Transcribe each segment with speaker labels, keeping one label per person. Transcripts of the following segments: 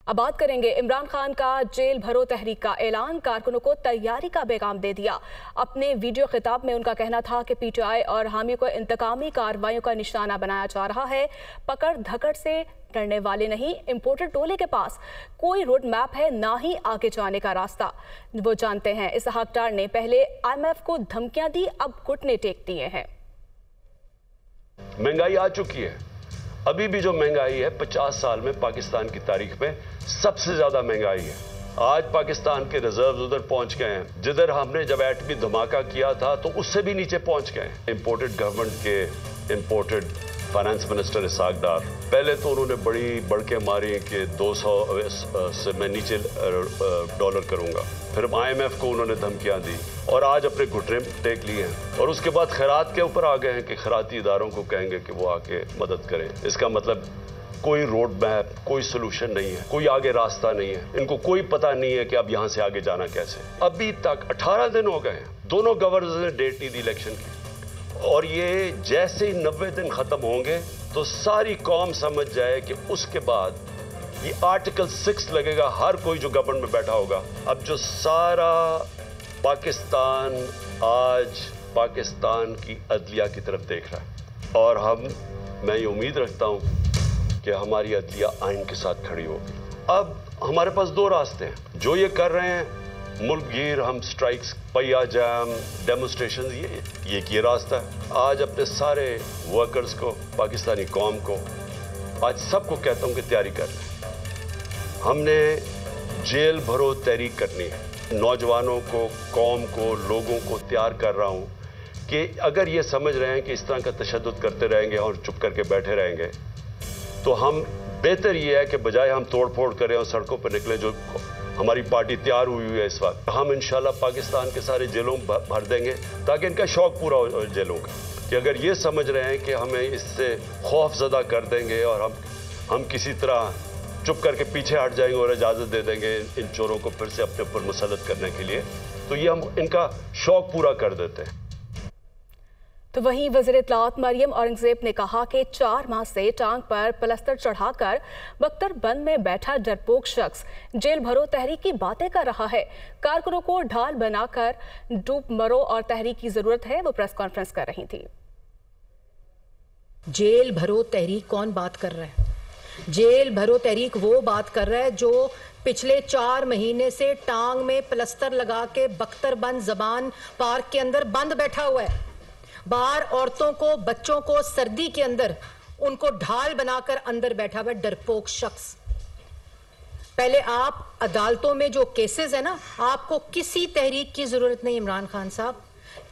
Speaker 1: अब बात करेंगे इमरान खान का जेल भरो तहरीक का ऐलान, कारकुनों को तैयारी का पैगाम दे दिया। अपने वीडियो खिताब में उनका कहना था कि पीटीआई और हामी को इंतकामी कार्रवाइयों का निशाना बनाया जा रहा है। पकड़ धकड़ से डरने वाले नहीं, इम्पोर्टेड टोले के पास कोई रोड मैप है, ना ही आगे जाने का रास्ता। वो जानते हैं। इसहाक डार ने पहले IMF को धमकियां दी, अब घुटने टेक दिए हैं।
Speaker 2: महंगाई आ चुकी है। अभी भी जो महंगाई है 50 साल में पाकिस्तान की तारीख में सबसे ज्यादा महंगाई है। आज पाकिस्तान के रिजर्व उधर पहुंच गए हैं जिधर हमने जब एटमी धमाका किया था तो उससे भी नीचे पहुंच गए। इंपोर्टेड गवर्नमेंट के इंपोर्टेड फाइनेंस मिनिस्टर इसहाक डार, पहले तो उन्होंने बड़ी बढ़के मारी कि 200 से मैं नीचे डॉलर करूंगा, फिर IMF को उन्होंने धमकियां दी और आज अपने घुटने टेक लिए हैं और उसके बाद खैरात के ऊपर आ गए हैं कि खैराती इदारों को कहेंगे कि वो आके मदद करें। इसका मतलब कोई रोड मैप, कोई सोल्यूशन नहीं है, कोई आगे रास्ता नहीं है। इनको कोई पता नहीं है कि अब यहां से आगे जाना कैसे। अभी तक 18 दिन हो गए हैं, दोनों गवर्नर्स ने डेट नहीं दी इलेक्शन की और ये जैसे ही 90 दिन खत्म होंगे तो सारी कौम समझ जाए कि उसके बाद ये आर्टिकल 6 लगेगा हर कोई जो गवर्नमेंट में बैठा होगा। अब जो सारा पाकिस्तान आज पाकिस्तान की अदलिया की तरफ देख रहा है और मैं ये उम्मीद रखता हूं कि हमारी अदलिया आइन के साथ खड़ी होगी। अब हमारे पास दो रास्ते हैं। जो ये कर रहे हैं मुल्क गिर, हम स्ट्राइक्स, पहिया जाम, डेमोन्स्ट्रेशन, ये रास्ता है। आज अपने सारे वर्कर्स को, पाकिस्तानी कौम को, आज सबको कहता हूं कि तैयारी कर लें। हमने जेल भरो तहरीक करनी है। नौजवानों को, कौम को, लोगों को तैयार कर रहा हूं कि अगर ये समझ रहे हैं कि इस तरह का तशद्दुद करते रहेंगे और चुप करके बैठे रहेंगे तो हम बेहतर ये है कि बजाय हम तोड़ फोड़ करें और सड़कों पर निकले, जो हमारी पार्टी तैयार हुई है इस वक्त, हम इंशाल्लाह पाकिस्तान के सारे जेलों भर देंगे ताकि इनका शौक पूरा हो जेलों का। कि अगर ये समझ रहे हैं कि हमें इससे खौफजदा कर देंगे और हम किसी तरह चुप करके पीछे हट जाएंगे और इजाज़त दे देंगे इन चोरों को फिर से अपने ऊपर मुसल्लत करने के लिए, तो ये हम इनका शौक पूरा कर देते हैं।
Speaker 1: तो वहीं वज़ीर इत्तलाआत मरियम औरंगज़ेब ने कहा कि 4 माह से टांग पर प्लास्टर चढ़ाकर बख्तरबंद में बैठा डरपोक शख्स जेल भरो तहरीक की बातें कर रहा है। कारकुनों को ढाल बनाकर डूब मरो और तहरीक की जरूरत है, वो प्रेस कॉन्फ्रेंस कर रही थी।
Speaker 3: जेल भरो तहरीक कौन बात कर रहा है? जेल भरो तहरीक वो बात कर रहा है जो पिछले 4 महीने से टांग में प्लास्टर लगा के बख्तरबंद ज़बान पार्क के अंदर बंद बैठा हुआ है। बाहर औरतों को, बच्चों को सर्दी के अंदर उनको ढाल बनाकर अंदर बैठा हुआ डरपोक शख्स। पहले आप अदालतों में जो केसेस है ना, आपको किसी तहरीक की जरूरत नहीं इमरान खान साहब,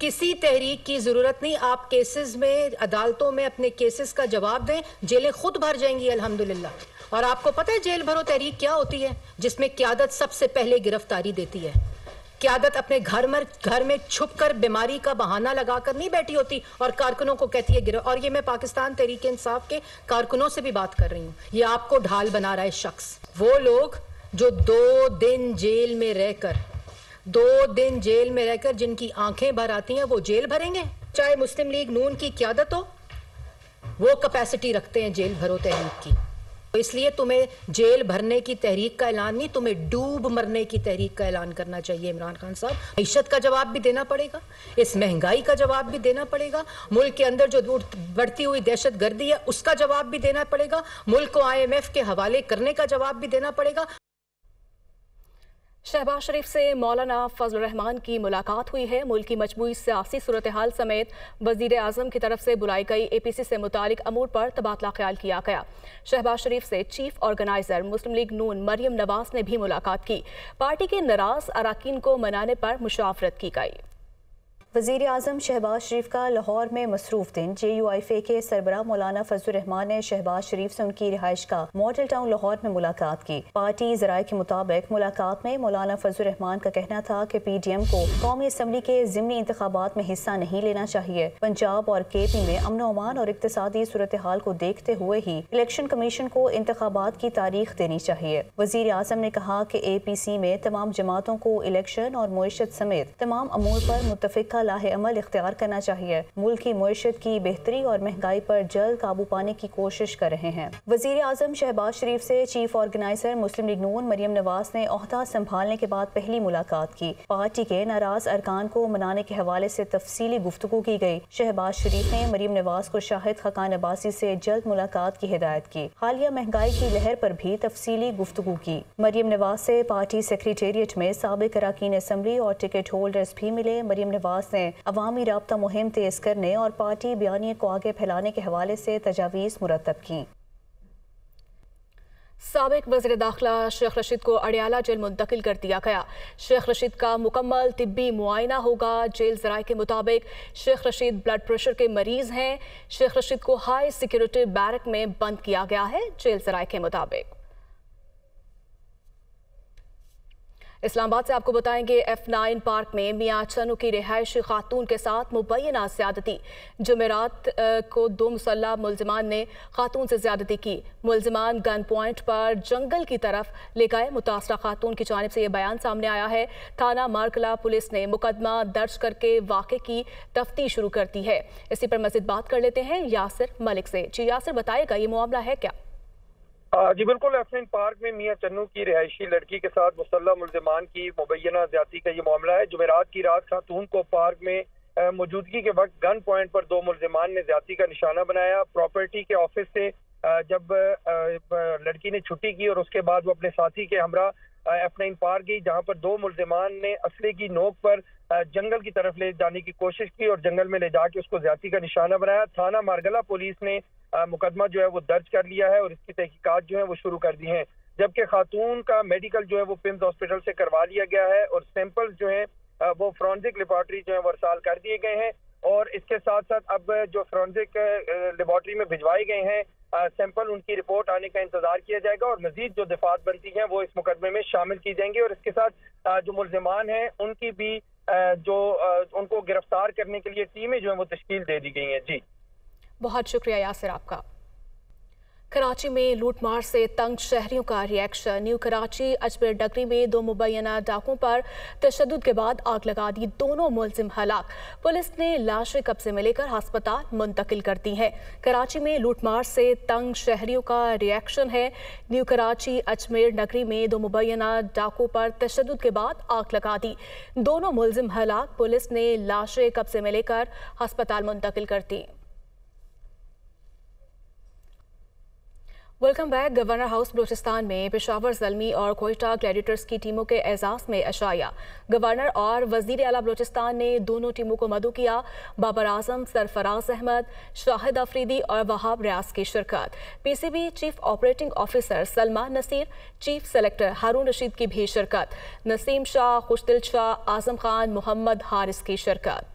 Speaker 3: किसी तहरीक की जरूरत नहीं। आप केसेस में, अदालतों में अपने केसेस का जवाब दें, जेलें खुद भर जाएंगी अल्हम्दुलिल्लाह। और आपको पता है जेल भरो तहरीक क्या होती है? जिसमें क़यादत सबसे पहले गिरफ्तारी देती है। क़यादत अपने घर में छुपकर बीमारी का बहाना लगाकर नहीं बैठी होती और कारकुनों को कहती है और ये मैं पाकिस्तान तहरीक इंसाफ के कारकुनों से भी बात कर रही हूँ। ये आपको ढाल बना रहा है शख्स। वो लोग जो 2 दिन जेल में रहकर जिनकी आंखें भर आती हैं, वो जेल भरेंगे? चाहे मुस्लिम लीग नून की क़यादत हो, वो कैपेसिटी रखते हैं जेल भरो तहरीक की। इसलिए तुम्हें जेल भरने की तहरीक का ऐलान नहीं, तुम्हें डूब मरने की तहरीक का ऐलान करना चाहिए इमरान खान साहब। मईशत का जवाब भी देना पड़ेगा, इस महंगाई का जवाब भी देना पड़ेगा, मुल्क के अंदर जो बढ़ती हुई दहशत गर्दी है उसका जवाब भी देना पड़ेगा, मुल्क को IMF के हवाले करने का जवाब भी देना पड़ेगा।
Speaker 1: शहबाज शरीफ से मौलाना फजल रहमान की मुलाकात हुई है। मुल्क की मजबूई सियासी सूरत हाल समेत वज़ीर आज़म की तरफ से बुलाई गई APC से मुतालिक अमूर पर तबादला ख्याल किया गया। शहबाज शरीफ से चीफ ऑर्गेनाइजर मुस्लिम लीग नून मरियम नवाज ने भी मुलाकात की। पार्टी के नाराज अरकान को मनाने पर मुशावरत की गई।
Speaker 4: वज़ीर आज़म शहबाज शरीफ का लाहौर में मसरूफ दिन। JUIFA के सरबराह मौलाना फजल रहमान ने शहबाज शरीफ से उनकी रिहाइश का मॉडल टाउन लाहौर में मुलाकात की। पार्टी ज़राए के मुताबिक मुलाकात में मौलाना फजल रहमान का कहना था कि PDM को कौमी असम्बली के ज़िमनी इंतखाबात में हिस्सा नहीं लेना चाहिए। पंजाब और KP में अमन अमान और इक़्तिसादी सूरत हाल को देखते हुए ही इलेक्शन कमीशन को इंतखाबात की तारीख देनी चाहिए। वज़ीर आज़म ने कहा कि APC में तमाम जमातों को इलेक्शन और मुईशत समेत तमाम अमूर पर मुत्तफ़िका लाहे अमल इख्तियार करना चाहिए। मुल्क की मुईशत की बेहतरी और महंगाई पर जल्द काबू पाने की कोशिश कर रहे हैं। वज़ीर आज़म शहबाज शरीफ से चीफ ऑर्गेनाइजर मुस्लिम लीग नून मरियम नवाज ने ओहदा संभालने के बाद पहली मुलाकात की। पार्टी के नाराज अरकान को मनाने के हवाले से तफसीली गुफ्तगू की गई। शहबाज शरीफ ने मरियम नवाज को शाहिद खकान अब्बासी से जल्द मुलाकात की हिदायत की। हालिया महंगाई की लहर पर भी तफसीली गुफ्तगू की। मरियम नवाज से पार्टी सेक्रेटेरिएट में साबिक अरकान असम्बली और टिकट होल्डर्स भी मिले। मरियम नवाज ने अवामी राब्ता मुहिम तेज करने और पार्टी बयानिए को आगे फैलाने के हवाले से तजावीज़ मुरतब की।
Speaker 1: साबिक वज़ीर दाखिला शेख रशीद को अडियाला जेल मुंतकिल कर दिया गया। शेख रशीद का मुकम्मल तिब्बी मुआयना होगा। जेल ज़राए के मुताबिक शेख रशीद ब्लड प्रेशर के मरीज हैं। शेख रशीद को हाई सिक्योरिटी बैरक में बंद किया गया है। जेल ज़राए के मुताबिक इस्लामाबाद से आपको बताएंगे F9 पार्क में मियां चन्नू की रिहायशी खातून के साथ मुबैना ज़्यादती। जुमेरात को 2 मुसल्लह मुलजिमान ने खातून से ज़्यादती की। मुलजिमान गन पॉइंट पर जंगल की तरफ ले गए। मुतासरा खातून की जानिब से ये बयान सामने आया है। थाना मारकला पुलिस ने मुकदमा दर्ज करके वाक़े की तफ्तीश शुरू कर दी है। इसी पर मज़ीद बात कर लेते हैं यासिर मलिक से। जी यासिर, बताएगा ये मामला है क्या?
Speaker 5: जी बिल्कुल, F9 पार्क में मियां चन्नू की रिहायशी लड़की के साथ मुसल्लह मुलजिमान की मुबैना ज्यादती का ये मामला है। जुमेरात की रात खातून को पार्क में मौजूदगी के वक्त गन पॉइंट पर 2 मुलजिमान ने ज्यादती का निशाना बनाया। प्रॉपर्टी के ऑफिस से जब लड़की ने छुट्टी की और उसके बाद वो अपने साथी के हमरा F9 पार्क गई, जहां पर 2 मुलजिमान ने असले की नोक पर जंगल की तरफ ले जाने की कोशिश की और जंगल में ले जाके उसको ज्यादती का निशाना बनाया। थाना मारगला पुलिस ने मुकदमा जो है वो दर्ज कर लिया है और इसकी तहकीकात जो है वो शुरू कर दी हैं। जबकि खातून का मेडिकल जो है वो पिम्स हॉस्पिटल से करवा लिया गया है और सैंपल जो है वो फॉरेंसिक लेबॉरेटरी जो है वो अरसाल कर दिए गए हैं। और इसके साथ साथ अब जो फॉरेंसिक लेबॉरेटरी में भिजवाए गए हैं सैंपल, उनकी रिपोर्ट आने का इंतजार किया जाएगा और मजीद जो दफात बनती हैं वो इस मुकदमे में शामिल की जाएंगी। और इसके साथ जो मुलजिमान हैं उनकी भी उनको गिरफ्तार करने के लिए टीमें जो है वो तश्कील दे दी गई हैं। जी
Speaker 1: बहुत शुक्रिया यासिर आपका। कराची में लूटमार से तंग शहरियों का रिएक्शन। न्यू कराची अजमेर डगरी में 2 मुबैना डाकों पर तशद्दुद के बाद आग लगा दी। दोनों मुलजिम हलाक। पुलिस ने लाशें कब्जे में लेकर अस्पताल मुंतकिल कर दी हैं। कराची में लूटमार से तंग शहरियों का रिएक्शन है। न्यू कराची अजमेर नगरी में 2 मुबैना डाकों पर तशद्दुद के बाद आग लगा दी। दोनों मुलजिम हलाक। पुलिस ने लाशें कब्जे में लेकर अस्पताल मुंतकिल कर दी। Welcome back. Governor house Balochistan में पेशावर ज़ल्मी और कोयटा ग्लैडिएटर्स की टीमों के एजाज़ में अशाया। गवर्नर और वज़ीर आला बलूचिस्तान ने दोनों टीमों को मदऊ किया। बाबर आजम, सरफराज अहमद, शाहिद अफरीदी और वहाब रियाज की शिरकत। PCB chief operating officer Salma Naseer, chief selector Haroon Rasheed की भी शिरकत। नसीम शाह, खुशदिल शाह, आजम खान, मोहम्मद हारिस की शिरकत।